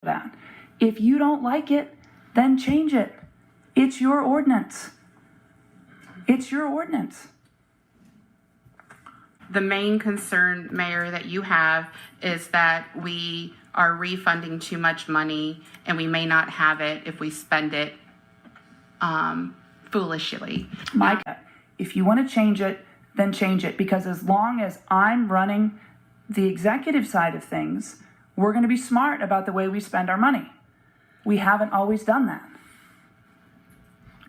that. If you don't like it, then change it. It's your ordinance. It's your ordinance. The main concern, Mayor, that you have is that we are refunding too much money and we may not have it if we spend it foolishly. Mike, if you want to change it, then change it, because as long as I'm running the executive side of things, we're going to be smart about the way we spend our money. We haven't always done that.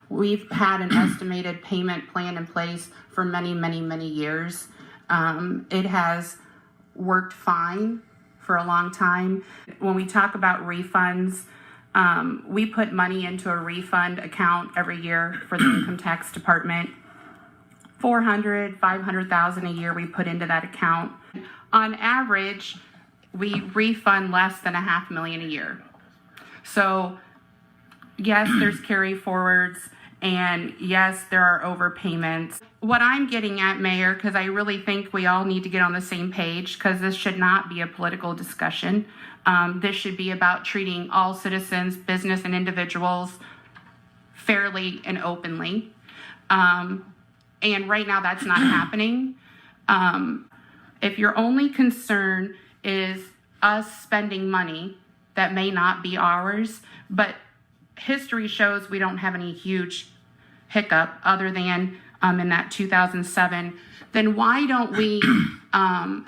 We've had an estimated payment plan in place for many, many, many years. It has worked fine for a long time. When we talk about refunds, we put money into a refund account every year for the income tax department. $400,000, $500,000 a year we put into that account. On average, we refund less than $500,000 a year. So yes, there's carry forwards, and yes, there are overpayments. What I'm getting at, Mayor, because I really think we all need to get on the same page, because this should not be a political discussion. This should be about treating all citizens, business and individuals fairly and openly. And right now that's not happening. If your only concern is us spending money that may not be ours, but history shows we don't have any huge hiccup other than in that 2007, then why don't we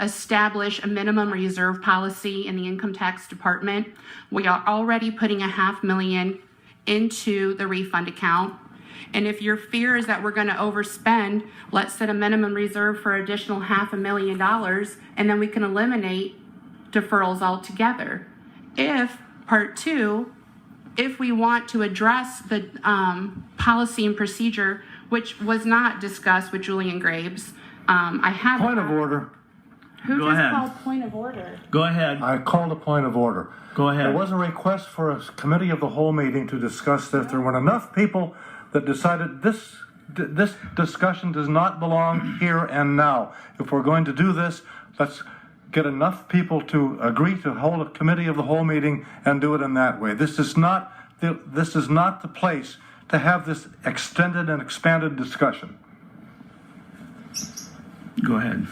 establish a minimum reserve policy in the income tax department? We are already putting $500,000 into the refund account. And if your fear is that we're going to overspend, let's set a minimum reserve for additional $500,000, and then we can eliminate deferrals altogether. If, part two, if we want to address the policy and procedure, which was not discussed with Julian Graves, I have Point of order. Who Go just ahead. called point of order? Go ahead. I called a point of order. Go ahead. There was a request for a committee of the whole meeting to discuss this. There were enough people that decided this discussion does not belong here and now. If we're going to do this, let's get enough people to agree to hold a committee of the whole meeting and do it in that way. This is not the place to have this extended and expanded discussion. Go ahead.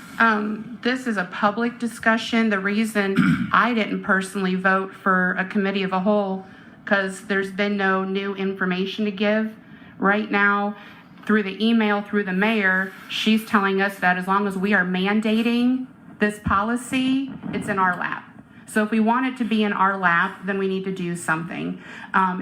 This is a public discussion. The reason I didn't personally vote for a committee of a whole, because there's been no new information to give. Right now, through the email, through the mayor, she's telling us that as long as we are mandating this policy, it's in our lap. So if we want it to be in our lap, then we need to do something.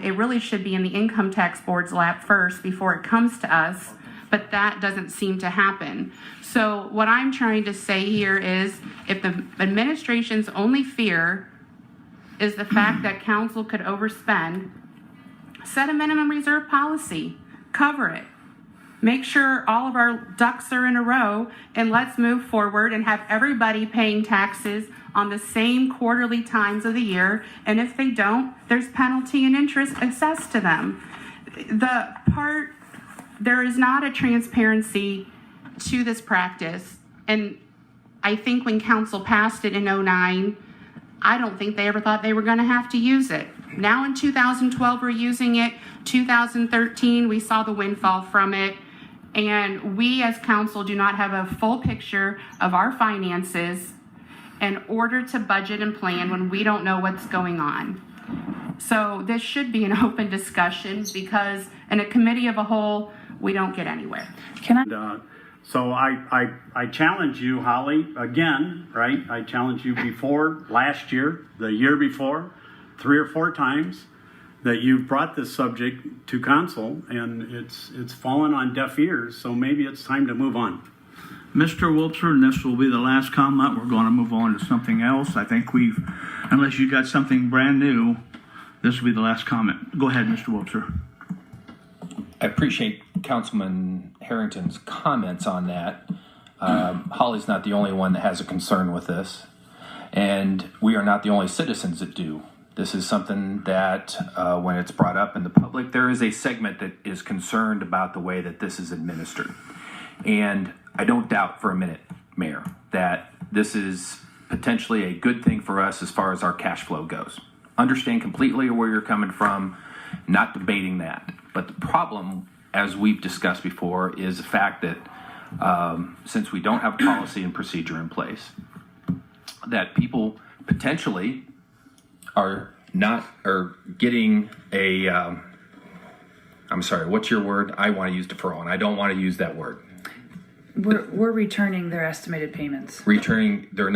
It really should be in the income tax board's lap first before it comes to us, but that doesn't seem to happen. So what I'm trying to say here is, if the administration's only fear is the fact that council could overspend, set a minimum reserve policy, cover it. Make sure all of our ducks are in a row, and let's move forward and have everybody paying taxes on the same quarterly times of the year. And if they don't, there's penalty and interest assessed to them. There is not a transparency to this practice. And I think when council passed it in 2009, I don't think they ever thought they were going to have to use it. Now in 2012, we're using it. 2013, we saw the windfall from it. And we as council do not have a full picture of our finances in order to budget and plan when we don't know what's going on. So this should be an open discussion, because in a committee of a whole, we don't get anywhere. So I challenge you, Holly, again, right? I challenged you before, last year, the year before, 3 or 4 times, that you've brought this subject to council, and it's fallen on deaf ears, so maybe it's time to move on. Mr. Wiltshire, and this will be the last comment. We're going to move on to something else. I think unless you got something brand new, this will be the last comment. Go ahead, Mr. Wiltshire. I appreciate Councilman Harrington's comments on that. Holly's not the only one that has a concern with this, and we are not the only citizens that do. This is something that when it's brought up in the public, there is a segment that is concerned about the way that this is administered. And I don't doubt for a minute, Mayor, that this is potentially a good thing for us as far as our cash flow goes. understand completely where you're coming from, not debating that. But the problem, as we've discussed before, is the fact that since we don't have a policy and procedure in place, that people potentially are getting a, I'm sorry, what's your word? I want to use deferral, and I don't want to use that word. We're returning their estimated payments. Returning, they're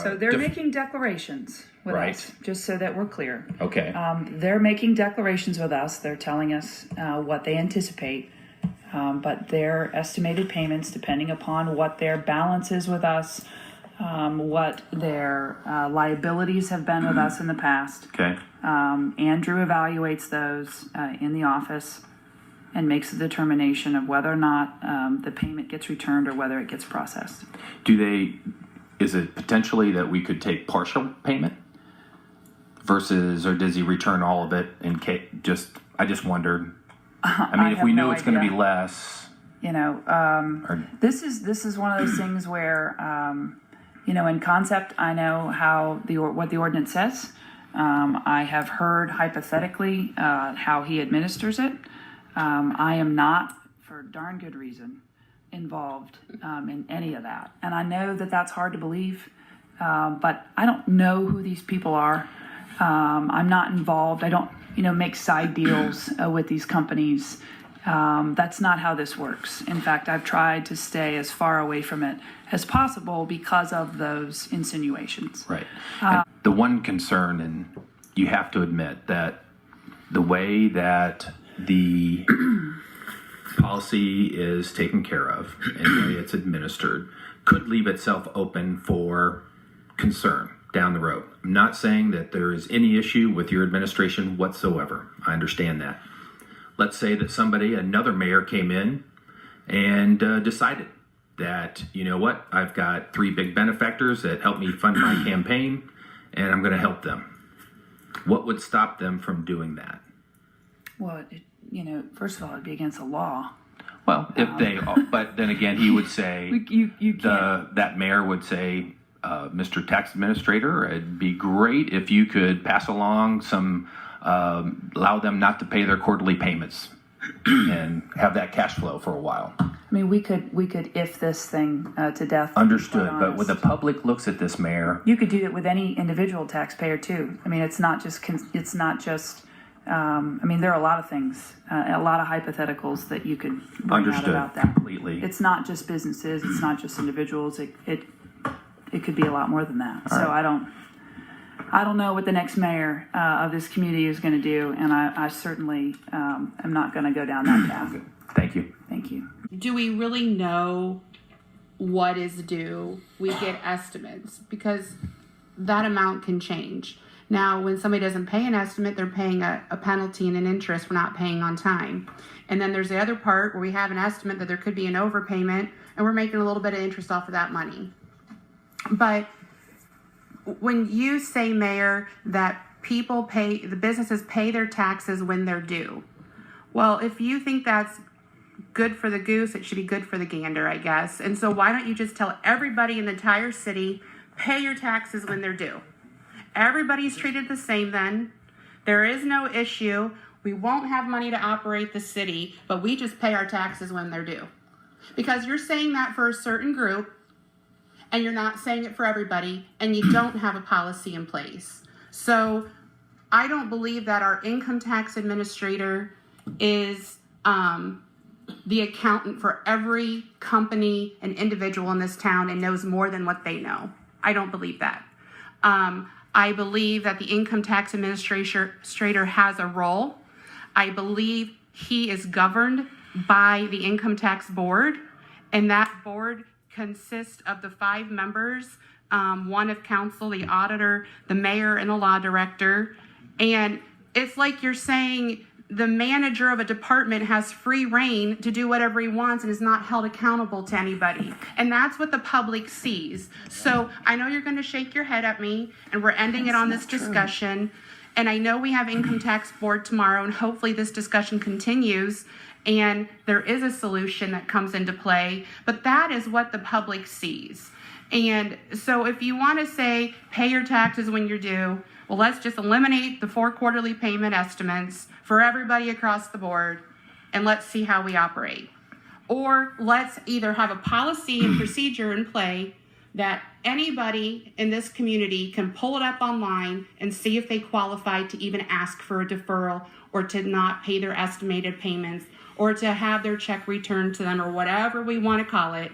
So they're making declarations with Right. us, just so that we're clear. okay. They're making declarations with us. They're telling us what they anticipate, but their estimated payments, depending upon what their balance is with us, what their liabilities have been with us in the past. Okay. Andrew evaluates those in the office and makes a determination of whether or not the payment gets returned or whether it gets processed. Is it potentially that we could take partial payment versus, or does he return all of it in case? I just wondered. I mean, if have we knew no it's going to idea. be less, You know, or, this is one of those things where, you know, in concept, I know how what the ordinance says. I have heard hypothetically how he administers it. I am not, for darn good reason, involved in any of that. And I know that that's hard to believe, but I don't know who these people are. I'm not involved. I don't, make side deals with these companies. That's not how this works. In fact, I've tried to stay as far away from it as possible because of those insinuations. right. And the one concern, and you have to admit that the way that the policy is taken care of and the way it's administered could leave itself open for concern down the road. I'm not saying that there is any issue with your administration whatsoever. I understand that. Let's say that another mayor came in and decided that, you know what, I've got 3 big benefactors that help me fund my campaign and I'm going to help them. What would stop them from doing that? Well, first of all, it'd be against the law. Well, but then again, he would say, You can't. that mayor would say, Mr. Tax Administrator, it'd be great if you could pass along some, allow them not to pay their quarterly payments and have that cash flow for a while. I mean, we could if this thing to death. Understood, quite but when the honest. public looks at this, Mayor, You could do it with any individual taxpayer too. I mean, it's not just. I mean, there are a lot of things, a lot of hypotheticals that you could bring understood out about that. completely. It's not just businesses. It's not just individuals. It could be a lot more than that. So right. I don't know what the next mayor of this community is going to do, and I certainly am not going to go down that path. Thank you. Thank you. Do we really know what is due? We get estimates because that amount can change. Now, when somebody doesn't pay an estimate, they're paying a penalty and an interest for not paying on time. And then there's the other part where we have an estimate that there could be an overpayment and we're making a little bit of interest off of that money. But when you say, Mayor, that the businesses pay their taxes when they're due, well, if you think that's good for the goose, it should be good for the gander, I guess. And so why don't you just tell everybody in the entire city, pay your taxes when they're due? Everybody's treated the same then. There is no issue. We won't have money to operate the city, but we just pay our taxes when they're due. Because you're saying that for a certain group, and you're not saying it for everybody, and you don't have a policy in place. So I don't believe that our income tax administrator is the accountant for every company and individual in this town and knows more than what they know. I don't believe that. I believe that the income tax administrator has a role. I believe he is governed by the income tax board, and that board consists of the 5 members, one of council, the auditor, the mayor, and the law director. And it's like you're saying the manager of a department has free reign to do whatever he wants and is not held accountable to anybody. And that's what the public sees. So I know you're going to shake your head at me, and we're ending it on this discussion. And I know we have income tax board tomorrow, and hopefully this discussion continues and there is a solution that comes into play. But that is what the public sees. And so if you want to say pay your taxes when you're due, well, let's just eliminate the 4 quarterly payment estimates for everybody across the board, and let's see how we operate. Or let's either have a policy and procedure in play that anybody in this community can pull it up online and see if they qualify to even ask for a deferral or to not pay their estimated payments or to have their check returned to them or whatever we want to call it,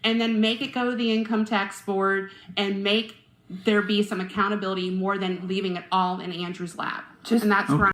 and then make it go to the income tax board and make there be some accountability more than leaving it all in Andrew's lap. And that's where